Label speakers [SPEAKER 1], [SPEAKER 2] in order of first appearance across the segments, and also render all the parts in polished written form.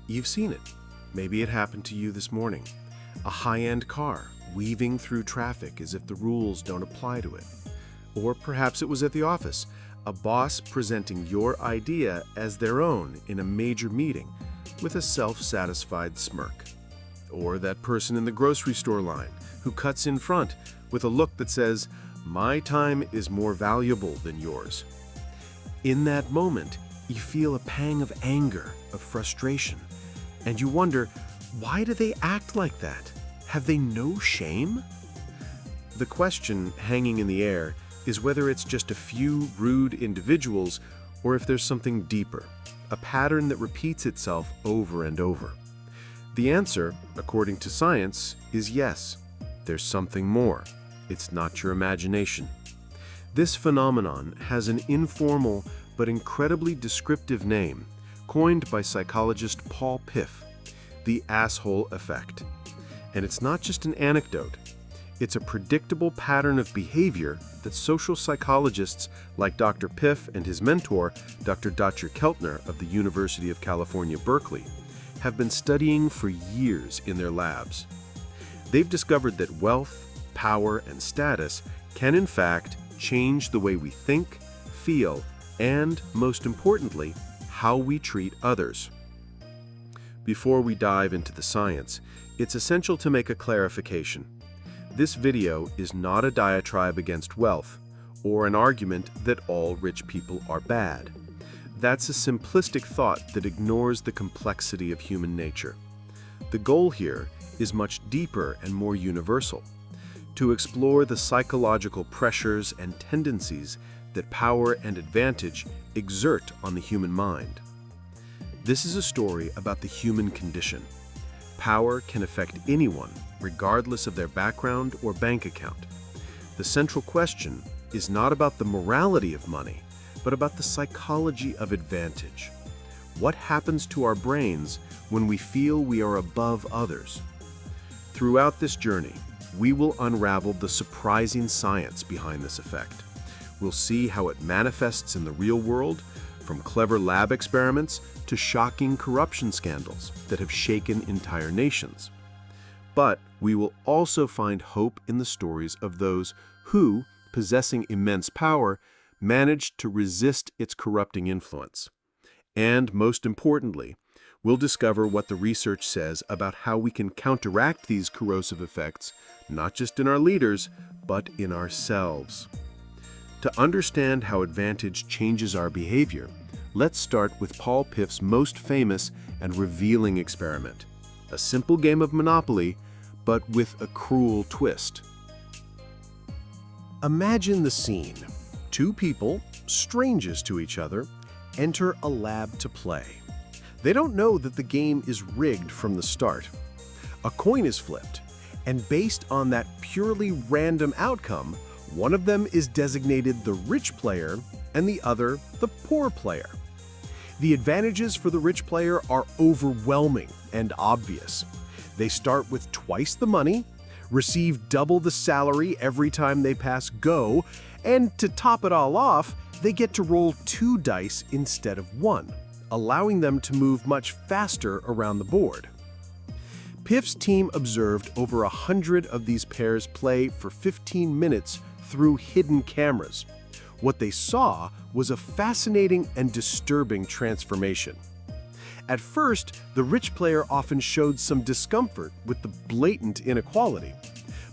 [SPEAKER 1] You've seen it. Maybe it happened to you this morning. A high-end car weaving through traffic as if the rules don't apply to it. Or perhaps it was at the office, a boss presenting your idea as their own in a major meeting with a self-satisfied smirk. Or that person in the grocery store line who cuts in front with a look that says, "My time is more valuable than yours." In that moment, you feel a pang of anger, of frustration, and you wonder, why do they act like that? Have they no shame? The question hanging in the air is whether it's just a few rude individuals or if there's something deeper, a pattern that repeats itself over and over. The answer, according to science, is yes. There's something more. It's not your imagination. This phenomenon has an informal but incredibly descriptive name, coined by psychologist Paul Piff, the asshole effect. And it's not just an anecdote. It's a predictable pattern of behavior that social psychologists like Dr. Piff and his mentor, Dr. Dr. Keltner of the University of California, Berkeley, have been studying for years in their labs. They've discovered that wealth, power, and status can in fact change the way we think, feel, and, most importantly, how we treat others. Before we dive into the science, it's essential to make a clarification. This video is not a diatribe against wealth, or an argument that all rich people are bad. That's a simplistic thought that ignores the complexity of human nature. The goal here is much deeper and more universal, to explore the psychological pressures and tendencies that power and advantage exert on the human mind. This is a story about the human condition. Power can affect anyone, regardless of their background or bank account. The central question is not about the morality of money, but about the psychology of advantage. What happens to our brains when we feel we are above others? Throughout this journey, we will unravel the surprising science behind this effect. We'll see how it manifests in the real world, from clever lab experiments to shocking corruption scandals that have shaken entire nations. But we will also find hope in the stories of those who, possessing immense power, managed to resist its corrupting influence. And most importantly, we'll discover what the research says about how we can counteract these corrosive effects, not just in our leaders, but in ourselves. To understand how advantage changes our behavior, let's start with Paul Piff's most famous and revealing experiment, a simple game of Monopoly, but with a cruel twist. Imagine the scene. Two people, strangers to each other, enter a lab to play. They don't know that the game is rigged from the start. A coin is flipped, and based on that purely random outcome, one of them is designated the rich player and the other the poor player. The advantages for the rich player are overwhelming and obvious. They start with twice the money, receive double the salary every time they pass go, and to top it all off, they get to roll 2 dice instead of 1, allowing them to move much faster around the board. Piff's team observed over 100 of these pairs play for 15 minutes through hidden cameras. What they saw was a fascinating and disturbing transformation. At first, the rich player often showed some discomfort with the blatant inequality.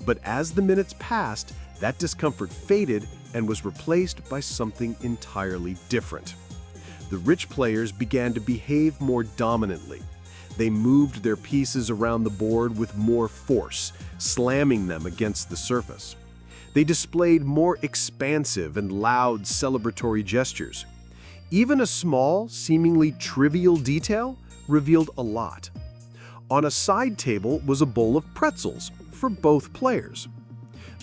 [SPEAKER 1] But as the minutes passed, that discomfort faded and was replaced by something entirely different. The rich players began to behave more dominantly. They moved their pieces around the board with more force, slamming them against the surface. They displayed more expansive and loud celebratory gestures. Even a small, seemingly trivial detail revealed a lot. On a side table was a bowl of pretzels for both players.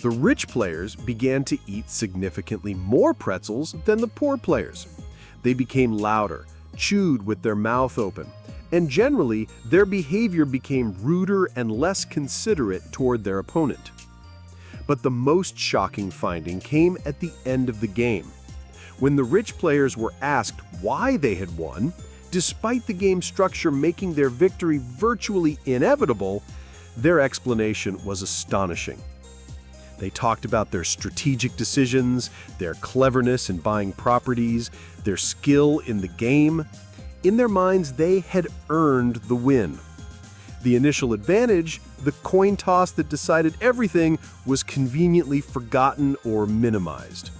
[SPEAKER 1] The rich players began to eat significantly more pretzels than the poor players. They became louder, chewed with their mouth open, and generally their behavior became ruder and less considerate toward their opponent. But the most shocking finding came at the end of the game. When the rich players were asked why they had won, Despite the game's structure making their victory virtually inevitable, their explanation was astonishing. They talked about their strategic decisions, their cleverness in buying properties, their skill in the game. In their minds, they had earned the win. The initial advantage, the coin toss that decided everything, was conveniently forgotten or minimized.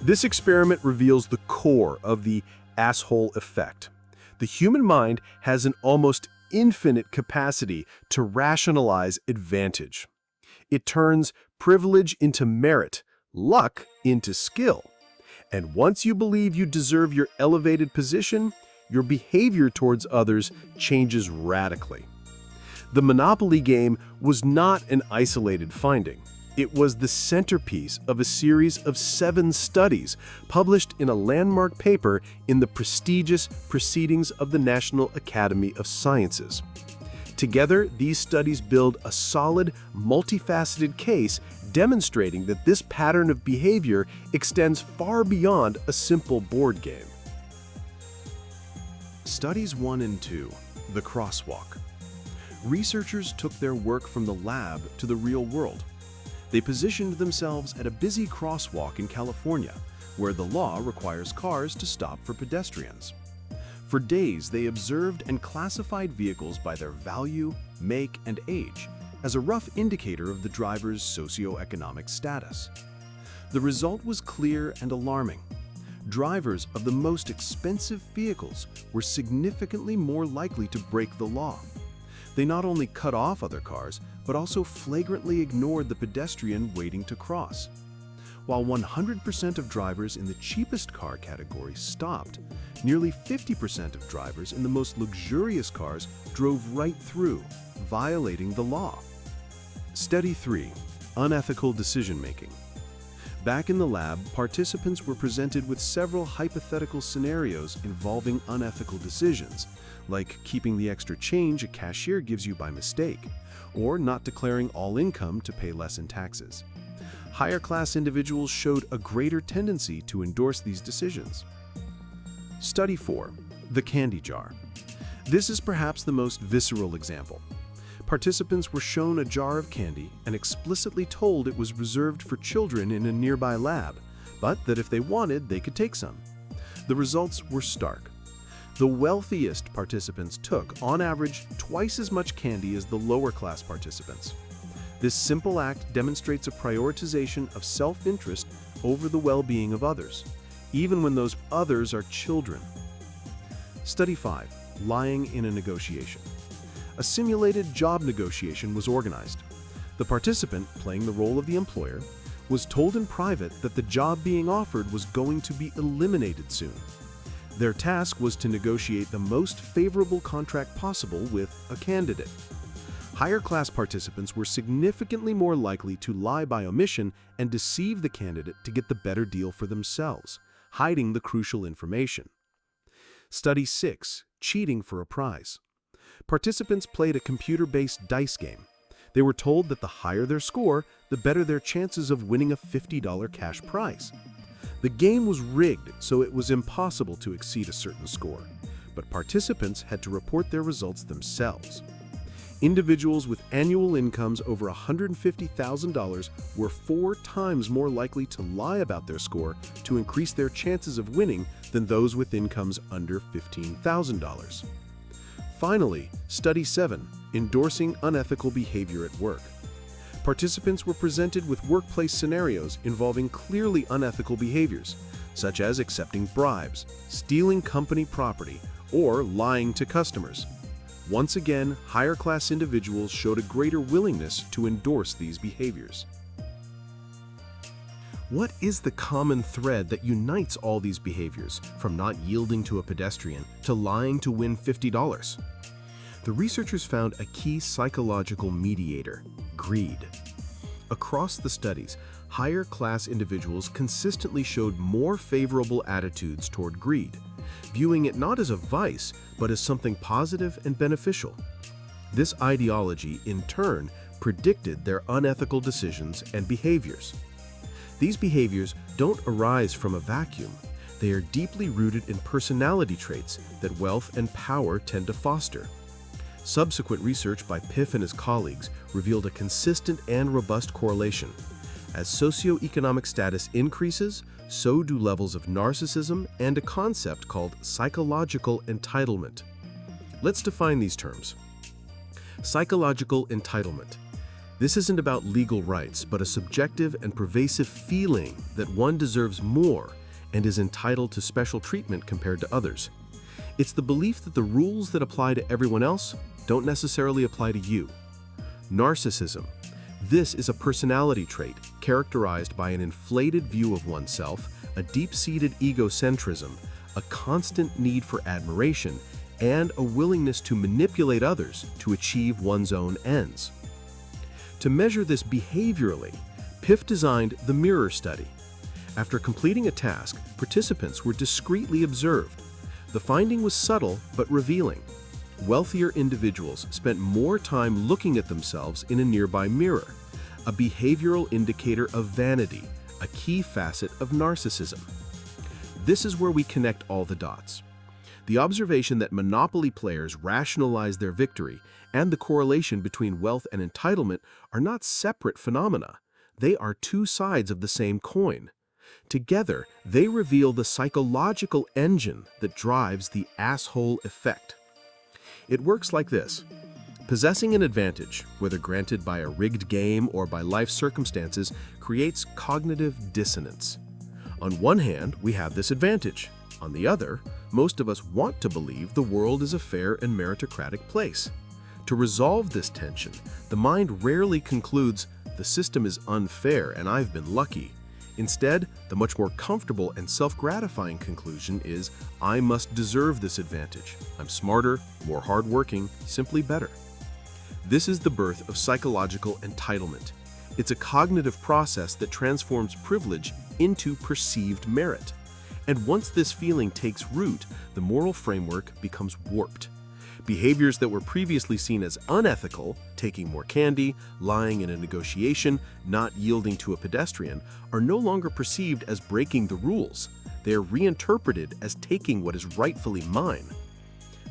[SPEAKER 1] This experiment reveals the core of the asshole effect. The human mind has an almost infinite capacity to rationalize advantage. It turns privilege into merit, luck into skill. And once you believe you deserve your elevated position, your behavior towards others changes radically. The Monopoly game was not an isolated finding. It was the centerpiece of a series of 7 studies published in a landmark paper in the prestigious Proceedings of the National Academy of Sciences. Together, these studies build a solid, multifaceted case demonstrating that this pattern of behavior extends far beyond a simple board game. Studies 1 and 2, the crosswalk. Researchers took their work from the lab to the real world. They positioned themselves at a busy crosswalk in California, where the law requires cars to stop for pedestrians. For days, they observed and classified vehicles by their value, make, and age as a rough indicator of the driver's socioeconomic status. The result was clear and alarming. Drivers of the most expensive vehicles were significantly more likely to break the law. They not only cut off other cars, but also flagrantly ignored the pedestrian waiting to cross. While 100% of drivers in the cheapest car category stopped, nearly 50% of drivers in the most luxurious cars drove right through, violating the law. Study 3. Unethical decision-making. Back in the lab, participants were presented with several hypothetical scenarios involving unethical decisions, like keeping the extra change a cashier gives you by mistake, or not declaring all income to pay less in taxes. Higher-class individuals showed a greater tendency to endorse these decisions. Study 4. The candy jar. This is perhaps the most visceral example. Participants were shown a jar of candy and explicitly told it was reserved for children in a nearby lab, but that if they wanted, they could take some. The results were stark. The wealthiest participants took, on average, twice as much candy as the lower-class participants. This simple act demonstrates a prioritization of self-interest over the well-being of others, even when those others are children. Study 5. Lying in a negotiation. A simulated job negotiation was organized. The participant, playing the role of the employer, was told in private that the job being offered was going to be eliminated soon. Their task was to negotiate the most favorable contract possible with a candidate. Higher-class participants were significantly more likely to lie by omission and deceive the candidate to get the better deal for themselves, hiding the crucial information. Study 6. Cheating for a prize. Participants played a computer-based dice game. They were told that the higher their score, the better their chances of winning a $50 cash prize. The game was rigged, so it was impossible to exceed a certain score, but participants had to report their results themselves. Individuals with annual incomes over $150,000 were 4 times more likely to lie about their score to increase their chances of winning than those with incomes under $15,000. Finally, Study 7. Endorsing unethical behavior at work. Participants were presented with workplace scenarios involving clearly unethical behaviors, such as accepting bribes, stealing company property, or lying to customers. Once again, higher-class individuals showed a greater willingness to endorse these behaviors. What is the common thread that unites all these behaviors, from not yielding to a pedestrian to lying to win $50? The researchers found a key psychological mediator: greed. Across the studies, higher-class individuals consistently showed more favorable attitudes toward greed, viewing it not as a vice, but as something positive and beneficial. This ideology, in turn, predicted their unethical decisions and behaviors. These behaviors don't arise from a vacuum. They are deeply rooted in personality traits that wealth and power tend to foster. Subsequent research by Piff and his colleagues revealed a consistent and robust correlation. As socioeconomic status increases, so do levels of narcissism and a concept called psychological entitlement. Let's define these terms. Psychological entitlement. This isn't about legal rights, but a subjective and pervasive feeling that one deserves more and is entitled to special treatment compared to others. It's the belief that the rules that apply to everyone else don't necessarily apply to you. Narcissism. This is a personality trait characterized by an inflated view of oneself, a deep-seated egocentrism, a constant need for admiration, and a willingness to manipulate others to achieve one's own ends. To measure this behaviorally, Piff designed the mirror study. After completing a task, participants were discreetly observed. The finding was subtle but revealing. Wealthier individuals spent more time looking at themselves in a nearby mirror, a behavioral indicator of vanity, a key facet of narcissism. This is where we connect all the dots. The observation that monopoly players rationalize their victory and the correlation between wealth and entitlement are not separate phenomena. They are two sides of the same coin. Together, they reveal the psychological engine that drives the asshole effect. It works like this. Possessing an advantage, whether granted by a rigged game or by life circumstances, creates cognitive dissonance. On one hand, we have this advantage. On the other, most of us want to believe the world is a fair and meritocratic place. To resolve this tension, the mind rarely concludes, the system is unfair and I've been lucky. Instead, the much more comfortable and self-gratifying conclusion is, I must deserve this advantage. I'm smarter, more hardworking, simply better. This is the birth of psychological entitlement. It's a cognitive process that transforms privilege into perceived merit. And once this feeling takes root, the moral framework becomes warped. Behaviors that were previously seen as unethical, taking more candy, lying in a negotiation, not yielding to a pedestrian, are no longer perceived as breaking the rules. They are reinterpreted as taking what is rightfully mine.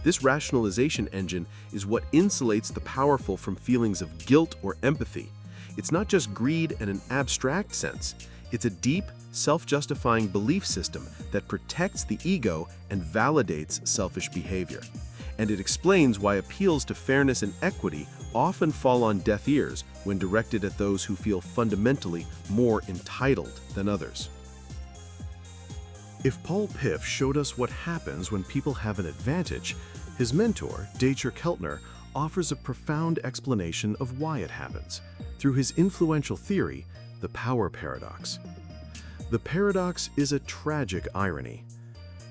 [SPEAKER 1] This rationalization engine is what insulates the powerful from feelings of guilt or empathy. It's not just greed in an abstract sense. It's a deep, self-justifying belief system that protects the ego and validates selfish behavior. And it explains why appeals to fairness and equity often fall on deaf ears when directed at those who feel fundamentally more entitled than others. If Paul Piff showed us what happens when people have an advantage, his mentor, Dietrich Keltner, offers a profound explanation of why it happens, through his influential theory, the power paradox. The paradox is a tragic irony.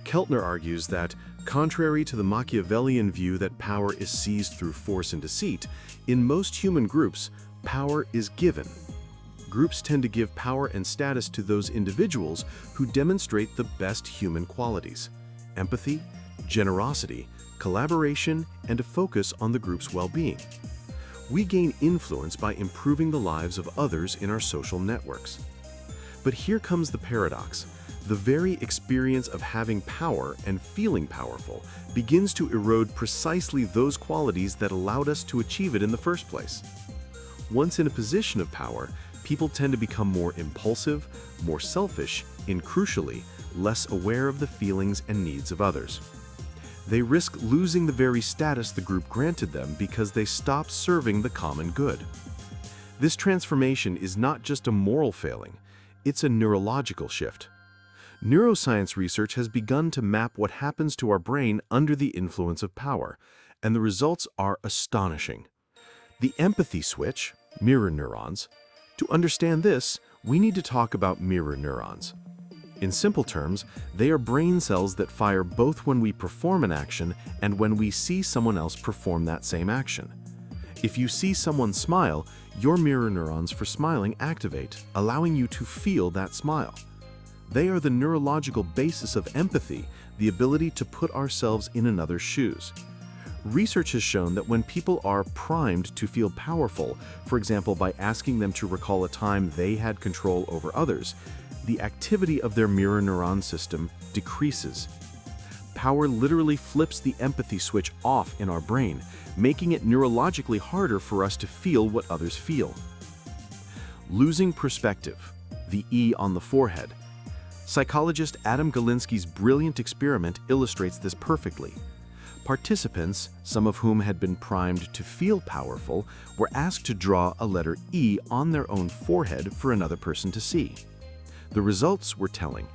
[SPEAKER 1] Keltner argues that, contrary to the Machiavellian view that power is seized through force and deceit, in most human groups, power is given. Groups tend to give power and status to those individuals who demonstrate the best human qualities: empathy, generosity, collaboration, and a focus on the group's well-being. We gain influence by improving the lives of others in our social networks. But here comes the paradox. The very experience of having power and feeling powerful begins to erode precisely those qualities that allowed us to achieve it in the first place. Once in a position of power, people tend to become more impulsive, more selfish, and crucially, less aware of the feelings and needs of others. They risk losing the very status the group granted them because they stop serving the common good. This transformation is not just a moral failing, it's a neurological shift. Neuroscience research has begun to map what happens to our brain under the influence of power, and the results are astonishing. The empathy switch, mirror neurons. To understand this, we need to talk about mirror neurons. In simple terms, they are brain cells that fire both when we perform an action and when we see someone else perform that same action. If you see someone smile, your mirror neurons for smiling activate, allowing you to feel that smile. They are the neurological basis of empathy, the ability to put ourselves in another's shoes. Research has shown that when people are primed to feel powerful, for example by asking them to recall a time they had control over others, the activity of their mirror neuron system decreases. Power literally flips the empathy switch off in our brain, making it neurologically harder for us to feel what others feel. Losing perspective, the E on the forehead. Psychologist Adam Galinsky's brilliant experiment illustrates this perfectly. Participants, some of whom had been primed to feel powerful, were asked to draw a letter E on their own forehead for another person to see. The results were telling.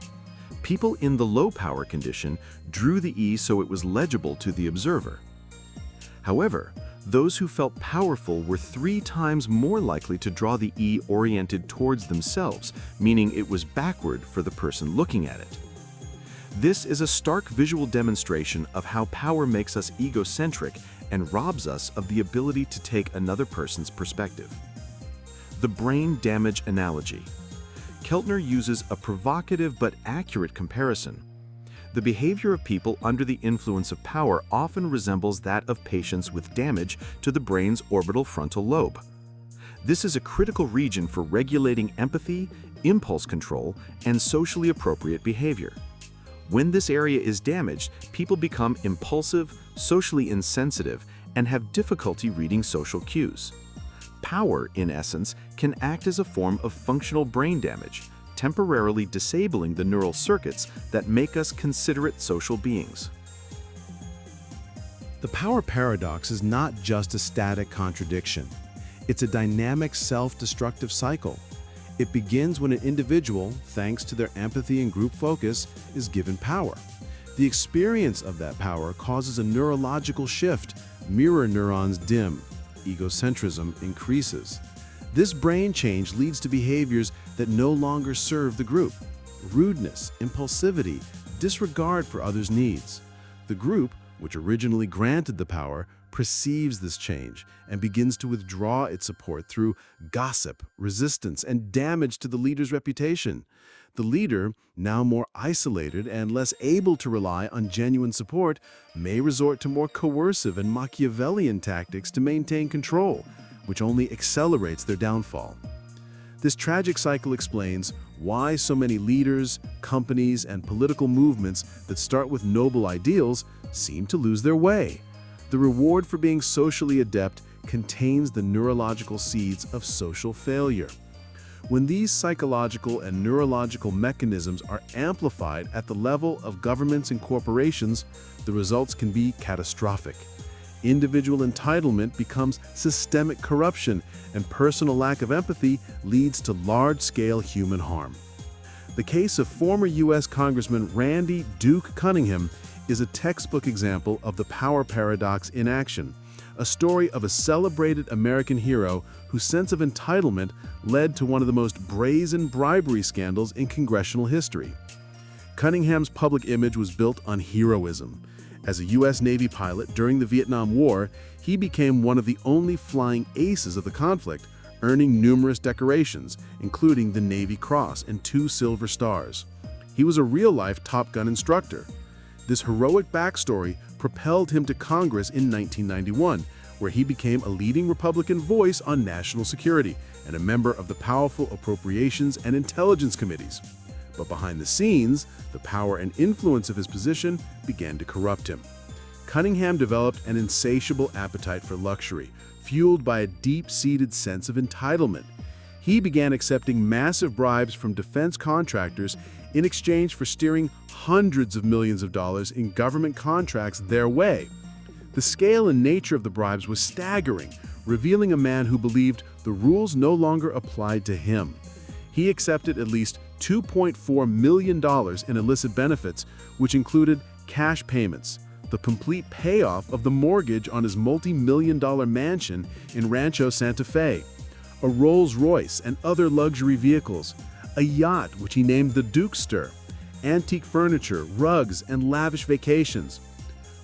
[SPEAKER 1] People in the low power condition drew the E so it was legible to the observer. However, those who felt powerful were 3 times more likely to draw the E oriented towards themselves, meaning it was backward for the person looking at it. This is a stark visual demonstration of how power makes us egocentric and robs us of the ability to take another person's perspective. The brain damage analogy. Keltner uses a provocative but accurate comparison. The behavior of people under the influence of power often resembles that of patients with damage to the brain's orbital frontal lobe. This is a critical region for regulating empathy, impulse control, and socially appropriate behavior. When this area is damaged, people become impulsive, socially insensitive, and have difficulty reading social cues. Power, in essence, can act as a form of functional brain damage, temporarily disabling the neural circuits that make us considerate social beings.
[SPEAKER 2] The power paradox is not just a static contradiction. It's a dynamic, self-destructive cycle. It begins when an individual, thanks to their empathy and group focus, is given power. The experience of that power causes a neurological shift. Mirror neurons dim. Egocentrism increases. This brain change leads to behaviors that no longer serve the group. Rudeness, impulsivity, disregard for others' needs. The group, which originally granted the power, perceives this change and begins to withdraw its support through gossip, resistance, and damage to the leader's reputation. The leader, now more isolated and less able to rely on genuine support, may resort to more coercive and Machiavellian tactics to maintain control, which only accelerates their downfall. This tragic cycle explains why so many leaders, companies, and political movements that start with noble ideals seem to lose their way. The reward for being socially adept contains the neurological seeds of social failure. When these psychological and neurological mechanisms are amplified at the level of governments and corporations, the results can be catastrophic. Individual entitlement becomes systemic corruption, and personal lack of empathy leads to large-scale human harm. The case of former U.S. Congressman Randy Duke Cunningham is a textbook example of the power paradox in action, a story of a celebrated American hero whose sense of entitlement led to one of the most brazen bribery scandals in congressional history. Cunningham's public image was built on heroism. As a U.S. Navy pilot during the Vietnam War, he became one of the only flying aces of the conflict, earning numerous decorations, including the Navy Cross and 2 Silver Stars. He was a real-life Top Gun instructor. This heroic backstory propelled him to Congress in 1991, where he became a leading Republican voice on national security and a member of the powerful Appropriations and Intelligence Committees. But behind the scenes, the power and influence of his position began to corrupt him. Cunningham developed an insatiable appetite for luxury, fueled by a deep-seated sense of entitlement. He began accepting massive bribes from defense contractors in exchange for steering hundreds of millions of dollars in government contracts their way. The scale and nature of the bribes was staggering, revealing a man who believed the rules no longer applied to him. He accepted at least $2.4 million in illicit benefits, which included cash payments, the complete payoff of the mortgage on his multi-million-dollar mansion in Rancho Santa Fe, a Rolls-Royce and other luxury vehicles, a yacht which he named the Dukester, antique furniture, rugs, and lavish vacations.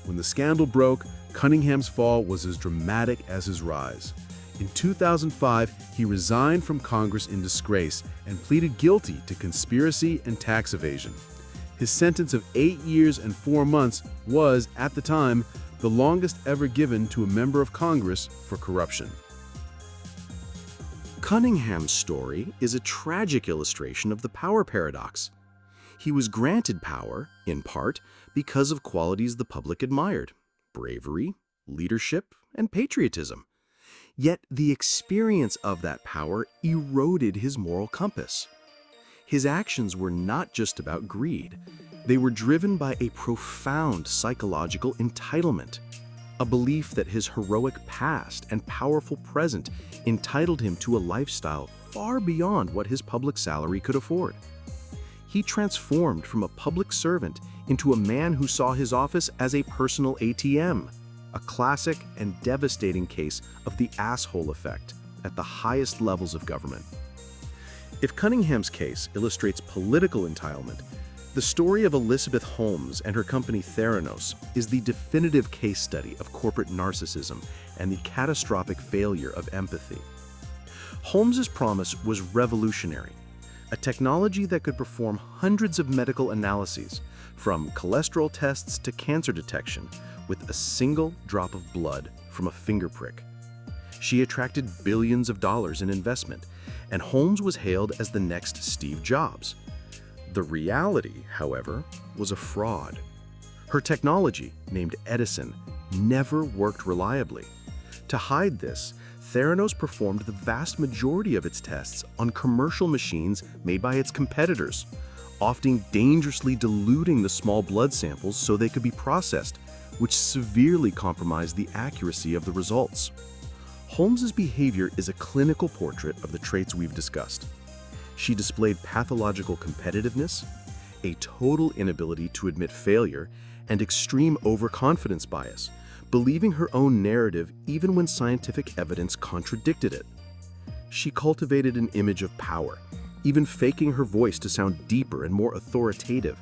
[SPEAKER 2] When the scandal broke, Cunningham's fall was as dramatic as his rise. In 2005, he resigned from Congress in disgrace and pleaded guilty to conspiracy and tax evasion. His sentence of 8 years and 4 months was, at the time, the longest ever given to a member of Congress for corruption.
[SPEAKER 3] Cunningham's story is a tragic illustration of the power paradox. He was granted power, in part, because of qualities the public admired: bravery, leadership, and patriotism. Yet the experience of that power eroded his moral compass. His actions were not just about greed. They were driven by a profound psychological entitlement, a belief that his heroic past and powerful present entitled him to a lifestyle far beyond what his public salary could afford. He transformed from a public servant into a man who saw his office as a personal ATM, a classic and devastating case of the asshole effect at the highest levels of government. If Cunningham's case illustrates political entitlement, the story of Elizabeth Holmes and her company Theranos is the definitive case study of corporate narcissism and the catastrophic failure of empathy. Holmes's promise was revolutionary, a technology that could perform hundreds of medical analyses, from cholesterol tests to cancer detection, with a single drop of blood from a finger prick. She attracted billions of dollars in investment, and Holmes was hailed as the next Steve Jobs. The reality, however, was a fraud. Her technology, named Edison, never worked reliably. To hide this, Theranos performed the vast majority of its tests on commercial machines made by its competitors, often dangerously diluting the small blood samples so they could be processed, which severely compromised the accuracy of the results. Holmes's behavior is a clinical portrait of the traits we've discussed. She displayed pathological competitiveness, a total inability to admit failure, and extreme overconfidence bias, believing her own narrative even when scientific evidence contradicted it. She cultivated an image of power, even faking her voice to sound deeper and more authoritative,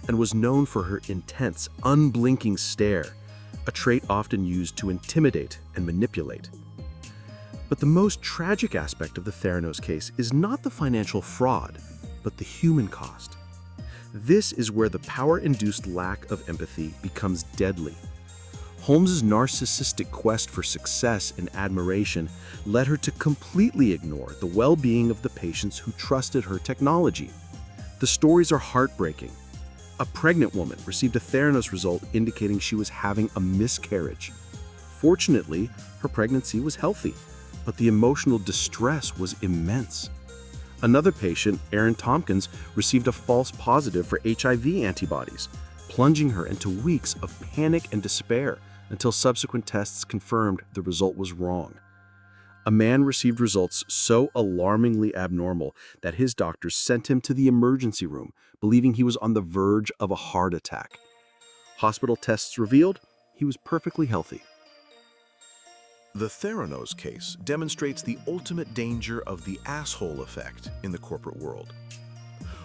[SPEAKER 3] and was known for her intense, unblinking stare, a trait often used to intimidate and manipulate. But the most tragic aspect of the Theranos case is not the financial fraud, but the human cost. This is where the power-induced lack of empathy becomes deadly. Holmes's narcissistic quest for success and admiration led her to completely ignore the well-being of the patients who trusted her technology. The stories are heartbreaking. A pregnant woman received a Theranos result indicating she was having a miscarriage. Fortunately, her pregnancy was healthy, but the emotional distress was immense. Another patient, Erin Tompkins, received a false positive for HIV antibodies, plunging her into weeks of panic and despair until subsequent tests confirmed the result was wrong. A man received results so alarmingly abnormal that his doctors sent him to the emergency room, believing he was on the verge of a heart attack. Hospital tests revealed he was perfectly healthy.
[SPEAKER 1] The Theranos case demonstrates the ultimate danger of the asshole effect in the corporate world.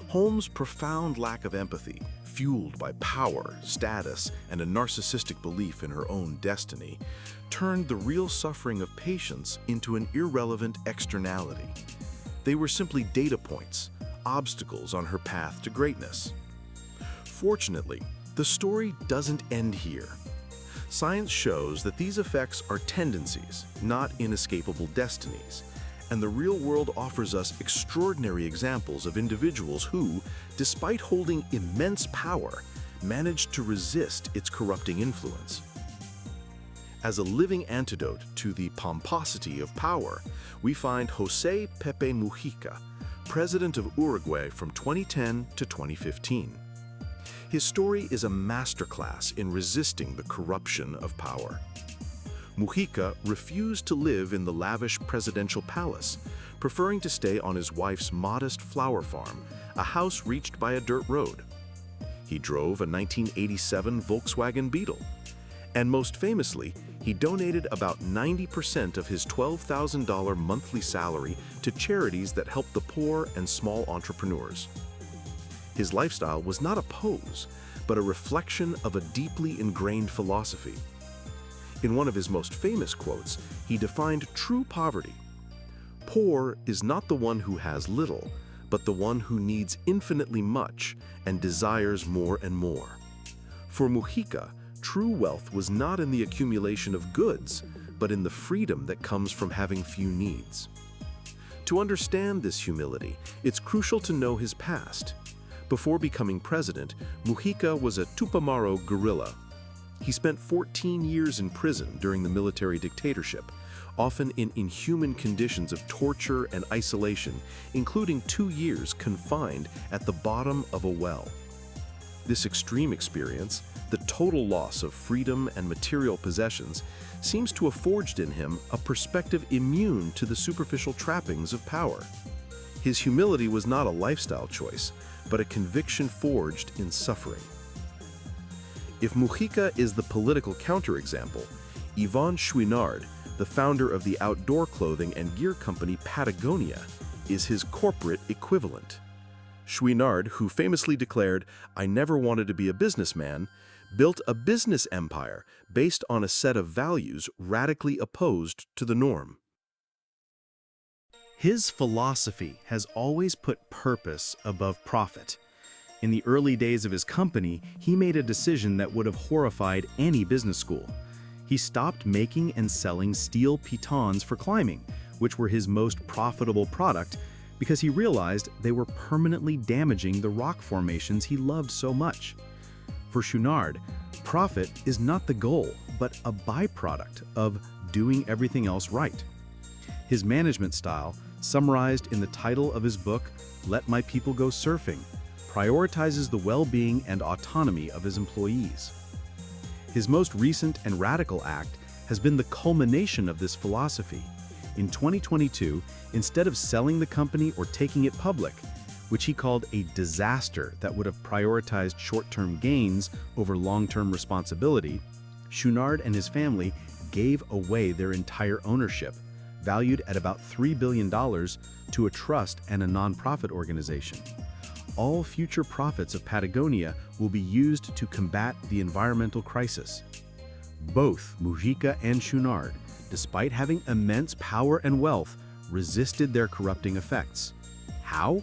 [SPEAKER 1] Holmes' profound lack of empathy, fueled by power, status, and a narcissistic belief in her own destiny, turned the real suffering of patients into an irrelevant externality. They were simply data points, obstacles on her path to greatness. Fortunately, the story doesn't end here. Science shows that these effects are tendencies, not inescapable destinies, and the real world offers us extraordinary examples of individuals who, despite holding immense power, managed to resist its corrupting influence. As a living antidote to the pomposity of power, we find José Pepe Mujica, president of Uruguay from 2010 to 2015. His story is a masterclass in resisting the corruption of power. Mujica refused to live in the lavish presidential palace, preferring to stay on his wife's modest flower farm, a house reached by a dirt road. He drove a 1987 Volkswagen Beetle, and most famously, he donated about 90% of his $12,000 monthly salary to charities that help the poor and small entrepreneurs. His lifestyle was not a pose, but a reflection of a deeply ingrained philosophy. In one of his most famous quotes, he defined true poverty. Poor is not the one who has little, but the one who needs infinitely much and desires more and more. For Mujica, true wealth was not in the accumulation of goods, but in the freedom that comes from having few needs. To understand this humility, it's crucial to know his past. Before becoming president, Mujica was a Tupamaro guerrilla. He spent 14 years in prison during the military dictatorship, often in inhuman conditions of torture and isolation, including 2 years confined at the bottom of a well. This extreme experience, the total loss of freedom and material possessions, seems to have forged in him a perspective immune to the superficial trappings of power. His humility was not a lifestyle choice, but a conviction forged in suffering. If Mujica is the political counterexample, Yvon Chouinard, the founder of the outdoor clothing and gear company Patagonia, is his corporate equivalent. Chouinard, who famously declared, "I never wanted to be a businessman," built a business empire based on a set of values radically opposed to the norm.
[SPEAKER 2] His philosophy has always put purpose above profit. In the early days of his company, he made a decision that would have horrified any business school. He stopped making and selling steel pitons for climbing, which were his most profitable product, because he realized they were permanently damaging the rock formations he loved so much. For Chouinard, profit is not the goal, but a byproduct of doing everything else right. His management style, summarized in the title of his book, Let My People Go Surfing, prioritizes the well-being and autonomy of his employees. His most recent and radical act has been the culmination of this philosophy. In 2022, instead of selling the company or taking it public, which he called a disaster that would have prioritized short-term gains over long-term responsibility, Chouinard and his family gave away their entire ownership, valued at about $3 billion, to a trust and a nonprofit organization. All future profits of Patagonia will be used to combat the environmental crisis. Both Mujica and Chouinard, despite having immense power and wealth, resisted their corrupting effects. How?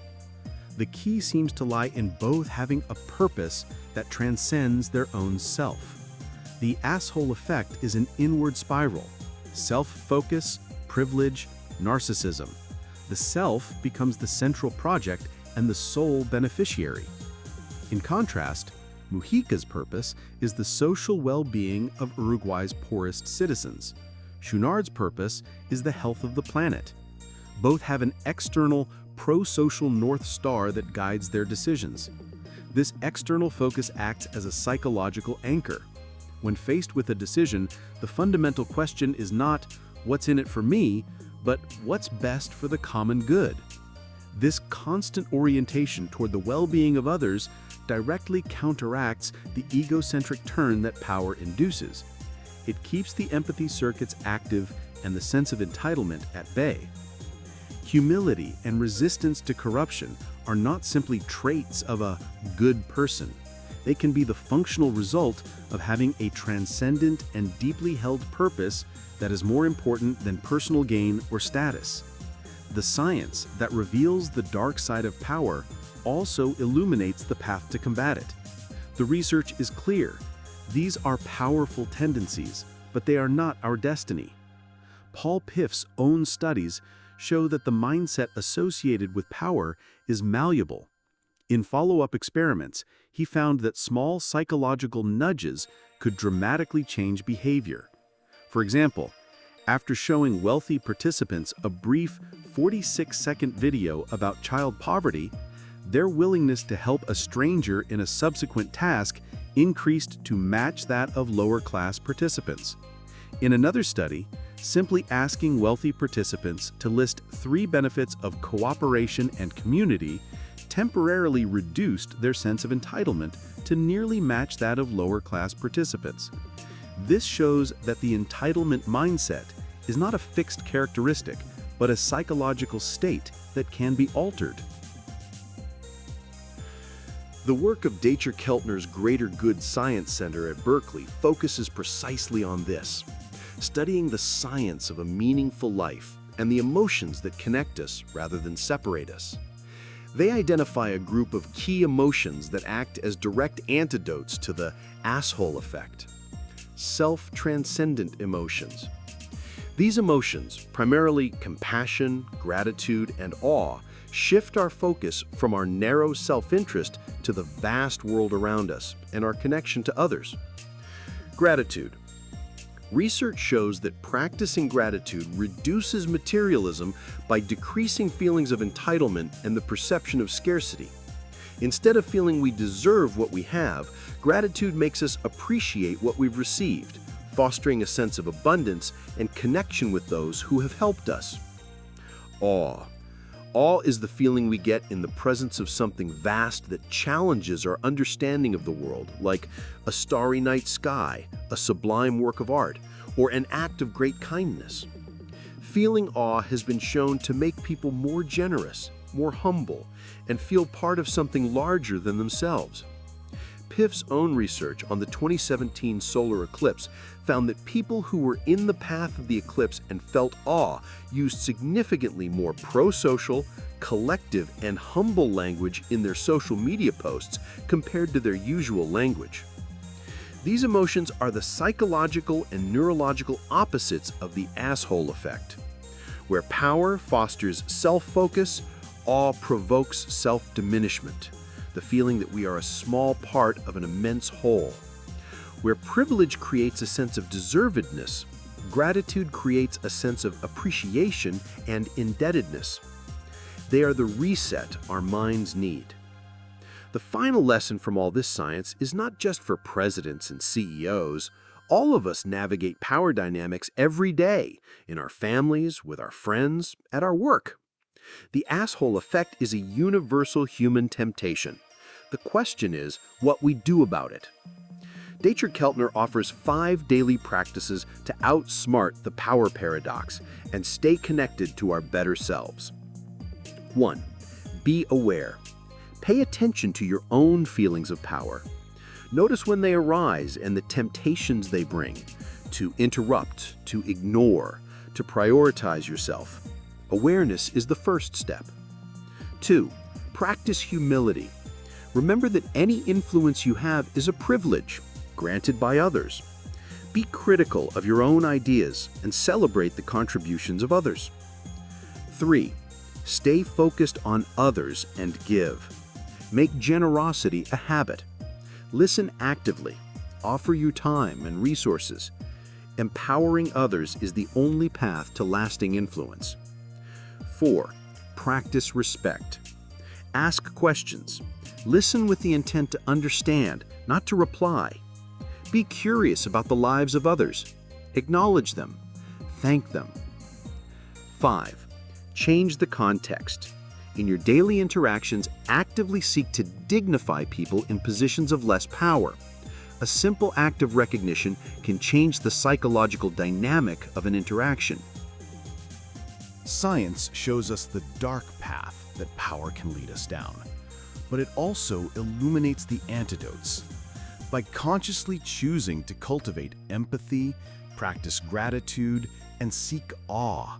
[SPEAKER 2] The key seems to lie in both having a purpose that transcends their own self. The asshole effect is an inward spiral: self-focus, privilege, narcissism. The self becomes the central project and the sole beneficiary. In contrast, Mujica's purpose is the social well-being of Uruguay's poorest citizens. Chouinard's purpose is the health of the planet. Both have an external, pro-social North Star that guides their decisions. This external focus acts as a psychological anchor. When faced with a decision, the fundamental question is not, "What's in it for me?" but "What's best for the common good?" This constant orientation toward the well-being of others directly counteracts the egocentric turn that power induces. It keeps the empathy circuits active and the sense of entitlement at bay. Humility and resistance to corruption are not simply traits of a good person. They can be the functional result of having a transcendent and deeply held purpose that is more important than personal gain or status. The science that reveals the dark side of power also illuminates the path to combat it. The research is clear. These are powerful tendencies, but they are not our destiny. Paul Piff's own studies show that the mindset associated with power is malleable. In follow-up experiments, he found that small psychological nudges could dramatically change behavior. For example, after showing wealthy participants a brief 46-second video about child poverty, their willingness to help a stranger in a subsequent task increased to match that of lower-class participants. In another study, simply asking wealthy participants to list 3 benefits of cooperation and community temporarily reduced their sense of entitlement to nearly match that of lower-class participants. This shows that the entitlement mindset is not a fixed characteristic, but a psychological state that can be altered.
[SPEAKER 1] The work of Dacher Keltner's Greater Good Science Center at Berkeley focuses precisely on this, studying the science of a meaningful life and the emotions that connect us rather than separate us. They identify a group of key emotions that act as direct antidotes to the asshole effect: self-transcendent emotions. These emotions, primarily compassion, gratitude, and awe, shift our focus from our narrow self-interest to the vast world around us and our connection to others. Gratitude. Research shows that practicing gratitude reduces materialism by decreasing feelings of entitlement and the perception of scarcity. Instead of feeling we deserve what we have, gratitude makes us appreciate what we've received, fostering a sense of abundance and connection with those who have helped us. Awe. Awe is the feeling we get in the presence of something vast that challenges our understanding of the world, like a starry night sky, a sublime work of art, or an act of great kindness. Feeling awe has been shown to make people more generous, more humble, and feel part of something larger than themselves. PIF's own research on the 2017 solar eclipse found that people who were in the path of the eclipse and felt awe used significantly more pro-social, collective, and humble language in their social media posts compared to their usual language. These emotions are the psychological and neurological opposites of the asshole effect. Where power fosters self-focus, awe provokes self-diminishment, the feeling that we are a small part of an immense whole. Where privilege creates a sense of deservedness, gratitude creates a sense of appreciation and indebtedness. They are the reset our minds need. The final lesson from all this science is not just for presidents and CEOs. All of us navigate power dynamics every day, in our families, with our friends, at our work. The asshole effect is a universal human temptation. The question is what we do about it. Dietrich Keltner offers 5 daily practices to outsmart the power paradox and stay connected to our better selves. 1. Be aware. Pay attention to your own feelings of power. Notice when they arise and the temptations they bring to interrupt, to ignore, to prioritize yourself. Awareness is the first step. 2. Practice humility. Remember that any influence you have is a privilege granted by others. Be critical of your own ideas and celebrate the contributions of others. 3. Stay focused on others and give. Make generosity a habit. Listen actively. Offer your time and resources. Empowering others is the only path to lasting influence. 4. Practice respect. Ask questions. Listen with the intent to understand, not to reply. Be curious about the lives of others. Acknowledge them. Thank them. 5. Change the context. In your daily interactions, actively seek to dignify people in positions of less power. A simple act of recognition can change the psychological dynamic of an interaction.
[SPEAKER 2] Science shows us the dark path that power can lead us down, but it also illuminates the antidotes. By consciously choosing to cultivate empathy, practice gratitude, and seek awe,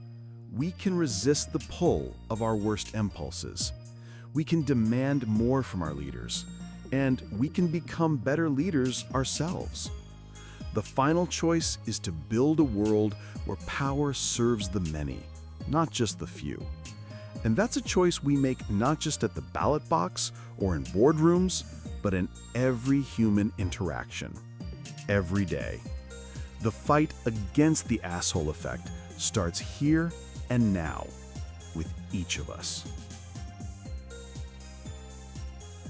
[SPEAKER 2] we can resist the pull of our worst impulses. We can demand more from our leaders, and we can become better leaders ourselves. The final choice is to build a world where power serves the many, not just the few. And that's a choice we make not just at the ballot box or in boardrooms, but in every human interaction, every day. The fight against the asshole effect starts here and now with each of us.